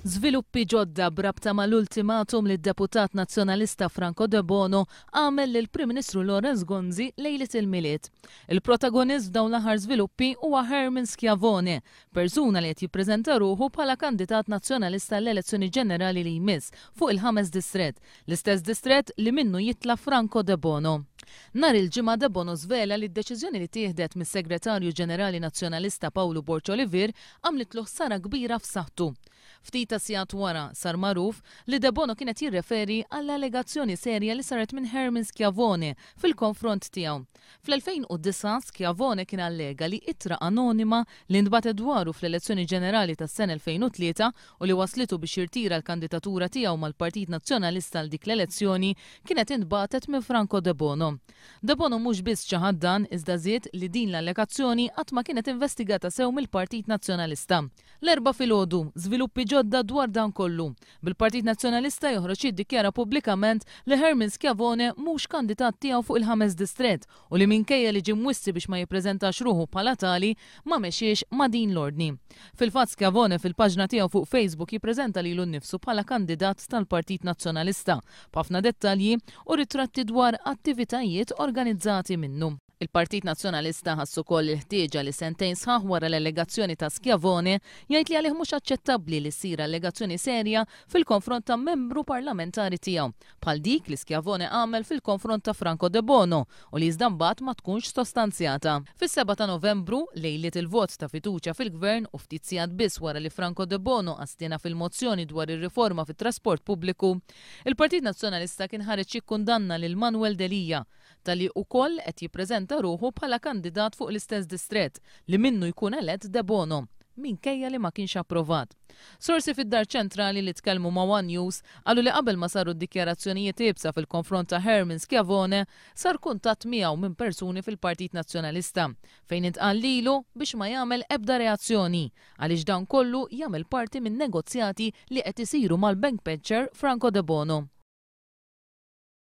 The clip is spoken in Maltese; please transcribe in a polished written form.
Żviluppi ġodda brabta mal-ultimatum li d-deputat nazzjonalista Franco De Bono għamel lil Prim Ministru Lorenz Gonzi lejlet il-miliet. Il-protagonist f'dawn l-aħħar żviluppi huwa Herman Schiavone, persuna li qed jippreżenta ruħu bħala kandidat nazzjonalista l-elezzjoni ġenerali li jmiss fuq il-5 distret, l-istess distret li minnu jitla Franco De Bono. Nar il-ġimgħa De Bono żvela li d-deċiżjoni li tieħdet mis-Segretarju Ġenerali Nazzjonalista Paolo Borċolivier għamlet ħsara kbira f'saħħtu. Ftit sigħat wara sar magħruf li De Bono kienet jirreferi għall-allegazzjoni serja li saret minn Herman Schiavone fil-konfront tiegħu. Fl-2009 Schiavone kien allega li ittra anonima li nbatet dwaru fl-elezzjoni ġenerali tas-sena 2003 u li waslitu biex jirtira l-kandidatura tiegħu mal-Partit Nazzjonalista għal dik l-elezzjoni kienet inbatet minn Franco De Bono. De Bono mhux biss ċaħad dan iżda żied li din l-allegazzjoni qatt ma kienet investigata sew mill-Partit Nazzjonalista. L-erba' filgħodu żviluppi ġodda dwar dan kollu. Bil-Partit Nazzjonalista joħroġ jiddikjara pubblikament li Herman Schiavone mhux kandidat tiegħu fuq il-5 distret u li minkejja li ġie mwissi biex ma jippreżentax ruħu bħala tali ma mexiex ma' din l-ordni. Fil-fatt Schiavone fil-paġna tiegħu fuq Facebook jippreżenta lilu nnifsu bħala kandidat tal-Partit Nazzjonalista b'ħafna dettalji u ritratti dwar attivitajiet organizzati minnu. Il-Partit Nazzjonalista ħassu koll il-ħtieġa li sentejn sħaħ wara l-allegazzjoni ta' Schiavone jgħid li għalih mhux aċċettabbli li ssir allegazzjoni serja fil-konfront ta' membru parlamentari tiegħu, bħal dik li Schiavone għamel fil-konfront ta' Franco De Bono u li iżda mbagħad ma tkunx sostanzjata. Fis-7 ta' Novembru lejliet il-vot ta' fiduċja fil-Gvern u ftit sigħat biss wara li Franco De Bono astjena fil-mozzjoni dwar ir-riforma fit-trasport pubbliku, il-Partit Nazzjonalista kien ħareġ jikkundanna lil Manuel Delija tal-li wkoll qed jippreżenta ruħu bħala kandidat fuq l-istess distret li minnu jkun elett De Bono minkejja li ma kienx approvat. Sorsi fid-Dar Ċentrali li tkellmu ma' One News qalu li qabel ma saru d-dikjarazzjonijiet ibsa fil-konfront ta' Herman Schiavone sar kuntatt miegħu minn persuni fil-Partit Nazzjonalista fejn intqal lilu biex ma jagħmel ebda reazzjoni għaliex dan kollu jagħmel parti minn negozjati li qed isiru mal-bankbencher Franco De Bono.